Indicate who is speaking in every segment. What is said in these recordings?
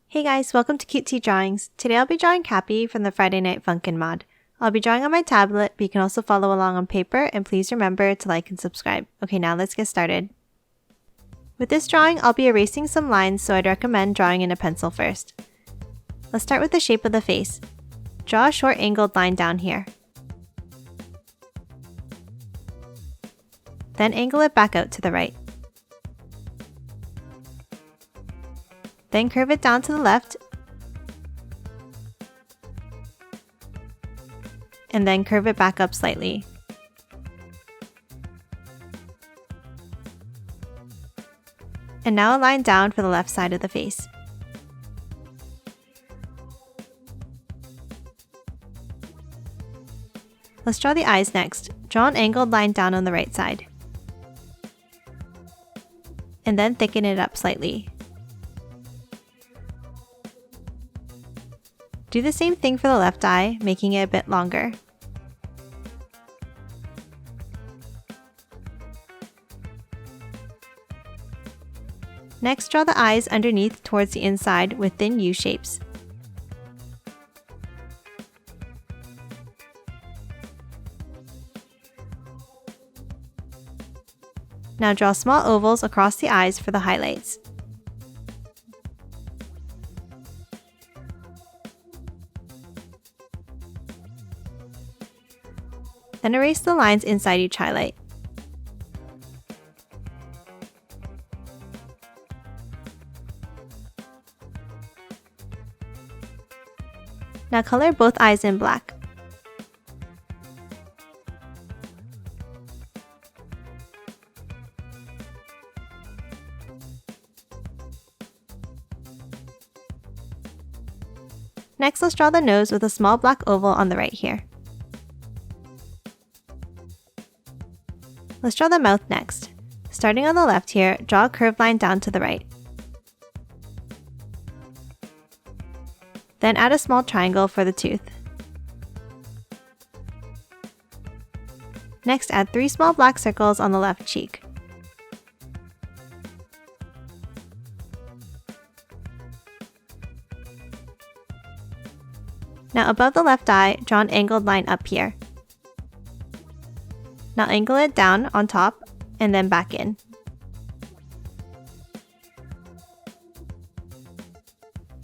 Speaker 1: Hey guys, welcome to Cutesy Drawings. Today I'll be drawing Kapi from the Friday Night Funkin Mod. I'll be drawing on my tablet, but you can also follow along on paper, and please remember to like and subscribe. Okay, now let's get started. With this drawing, I'll be erasing some lines, so I'd recommend drawing in a pencil first. Let's start with the shape of the face. Draw a short angled line down here. Then angle it back out to the right. Then curve it down to the left, and then curve it back up slightly. And now a line down for the left side of the face. Let's draw the eyes next. Draw an angled line down on the right side. And then thicken it up slightly. Do the same thing for the left eye, making it a bit longer. Next, draw the eyes underneath towards the inside with thin U shapes. Now draw small ovals across the eyes for the highlights. Then erase the lines inside each highlight. Now color both eyes in black. Next, let's draw the nose with a small black oval on the right here. Let's draw the mouth next. Starting on the left here, draw a curved line down to the right. Then add a small triangle for the tooth. Next, add 3 small black circles on the left cheek. Now above the left eye, draw an angled line up here. Now angle it down on top and then back in.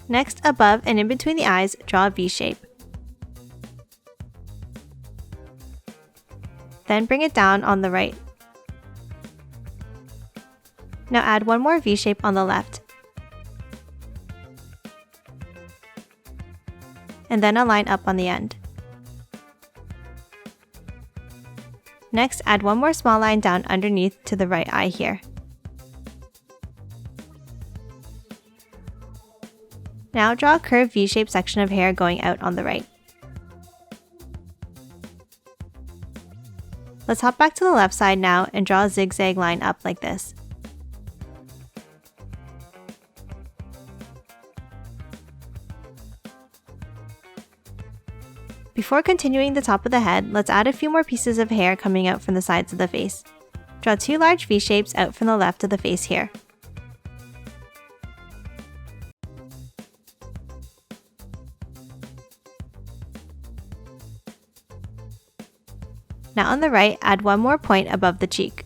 Speaker 1: Next, above and in between the eyes, draw a V shape. Then bring it down on the right. Now add one more V shape on the left. And then a line up on the end. Next, add one more small line down underneath to the right eye here. Now draw a curved V-shaped section of hair going out on the right. Let's hop back to the left side now and draw a zigzag line up like this. Before continuing the top of the head, let's add a few more pieces of hair coming out from the sides of the face. Draw 2 large V shapes out from the left of the face here. Now on the right, add one more point above the cheek.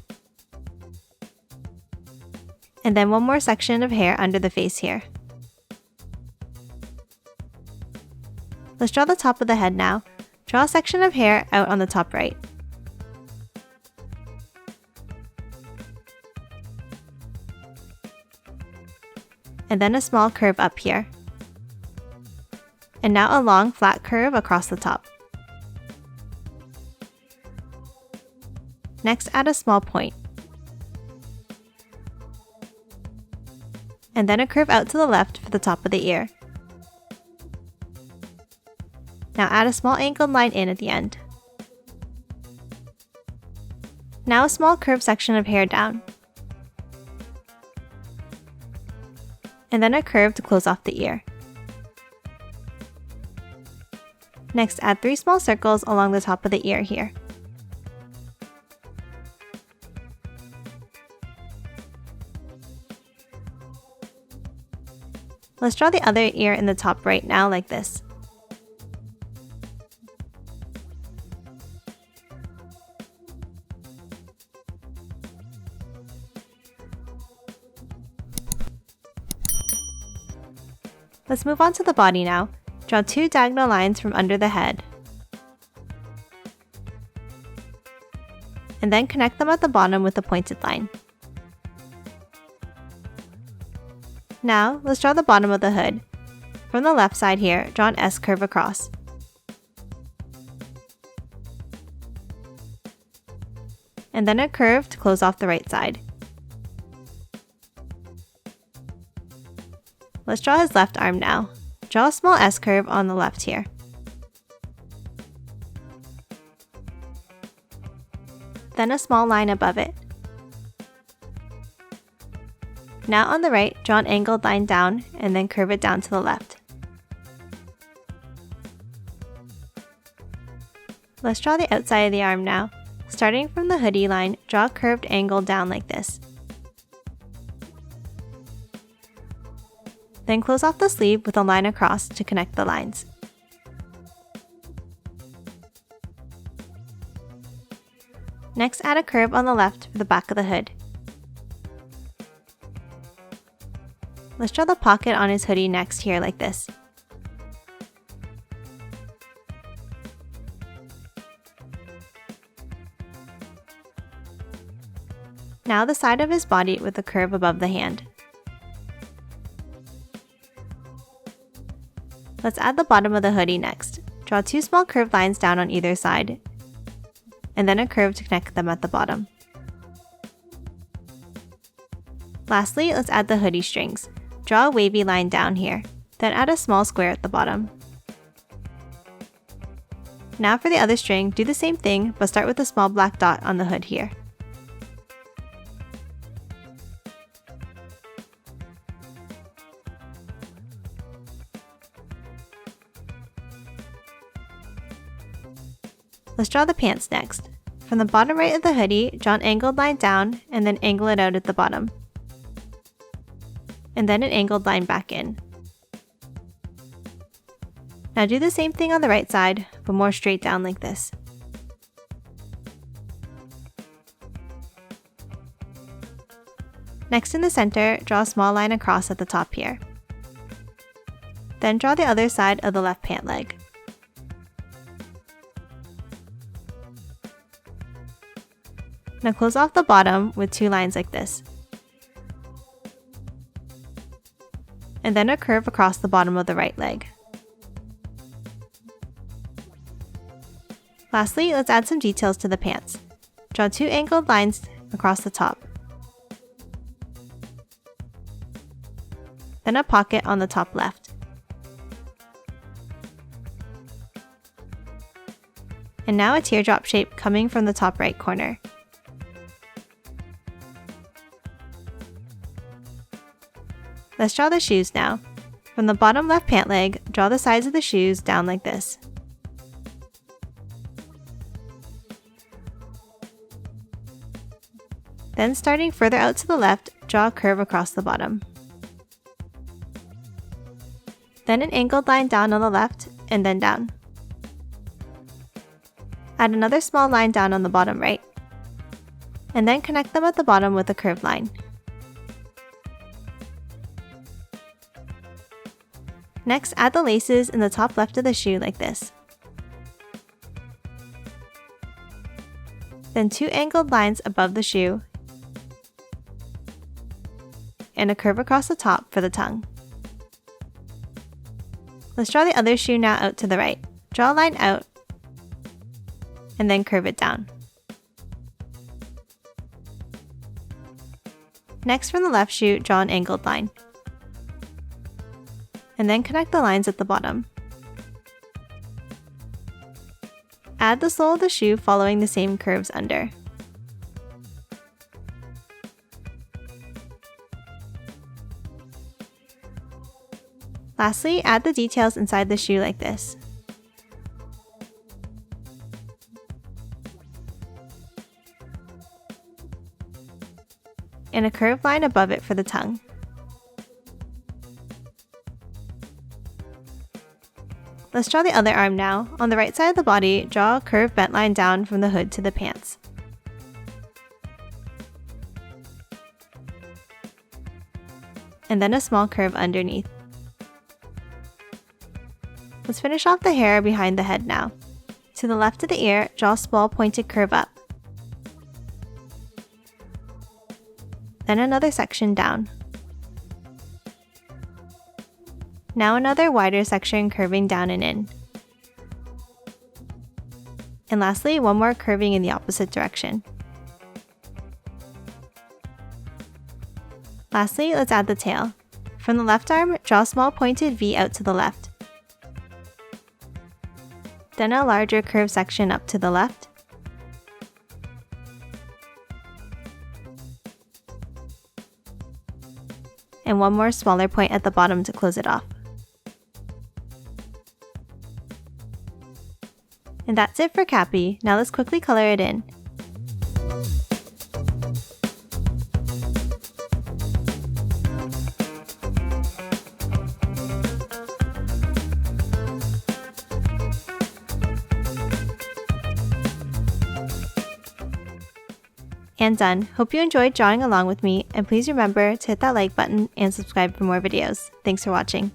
Speaker 1: And then one more section of hair under the face here. Let's draw the top of the head now. Draw a section of hair out on the top right. And then a small curve up here. And now a long flat curve across the top. Next, add a small point. And then a curve out to the left for the top of the ear. Now add a small angled line in at the end. Now a small curved section of hair down. And then a curve to close off the ear. Next, add 3 small circles along the top of the ear here. Let's draw the other ear in the top right now like this. Let's move on to the body now. Draw 2 diagonal lines from under the head. And then connect them at the bottom with a pointed line. Now, let's draw the bottom of the hood. From the left side here, draw an S-curve across. And then a curve to close off the right side. Let's draw his left arm now. Draw a small S-curve on the left here. Then a small line above it. Now on the right, draw an angled line down and then curve it down to the left. Let's draw the outside of the arm now. Starting from the hoodie line, draw a curved angle down like this. Then close off the sleeve with a line across to connect the lines. Next, add a curve on the left for the back of the hood. Let's draw the pocket on his hoodie next here like this. Now the side of his body with a curve above the hand. Let's add the bottom of the hoodie next. Draw 2 small curved lines down on either side, and then a curve to connect them at the bottom. Lastly, let's add the hoodie strings. Draw a wavy line down here, then add a small square at the bottom. Now for the other string, do the same thing, but start with a small black dot on the hood here. Let's draw the pants next. From the bottom right of the hoodie, draw an angled line down and then angle it out at the bottom. And then an angled line back in. Now do the same thing on the right side, but more straight down like this. Next in the center, draw a small line across at the top here. Then draw the other side of the left pant leg. Now close off the bottom with 2 lines like this. And then a curve across the bottom of the right leg. Lastly, let's add some details to the pants. Draw 2 angled lines across the top. Then a pocket on the top left. And now a teardrop shape coming from the top right corner. Let's draw the shoes now. From the bottom left pant leg, draw the sides of the shoes down like this. Then starting further out to the left, draw a curve across the bottom. Then an angled line down on the left, and then down. Add another small line down on the bottom right. And then connect them at the bottom with a curved line. Next, add the laces in the top left of the shoe like this. Then 2 angled lines above the shoe, and a curve across the top for the tongue. Let's draw the other shoe now out to the right. Draw a line out, and then curve it down. Next, from the left shoe, draw an angled line. And then connect the lines at the bottom. Add the sole of the shoe following the same curves under. Lastly, add the details inside the shoe like this. And a curved line above it for the tongue. Let's draw the other arm now. On the right side of the body, draw a curved bent line down from the hood to the pants. And then a small curve underneath. Let's finish off the hair behind the head now. To the left of the ear, draw a small pointed curve up. Then another section down. Now another wider section curving down and in. And lastly, one more curving in the opposite direction. Lastly, let's add the tail. From the left arm, draw a small pointed V out to the left. Then a larger curved section up to the left. And one more smaller point at the bottom to close it off. And that's it for Kapi. Now let's quickly color it in. And done. Hope you enjoyed drawing along with me, and please remember to hit that like button and subscribe for more videos. Thanks for watching.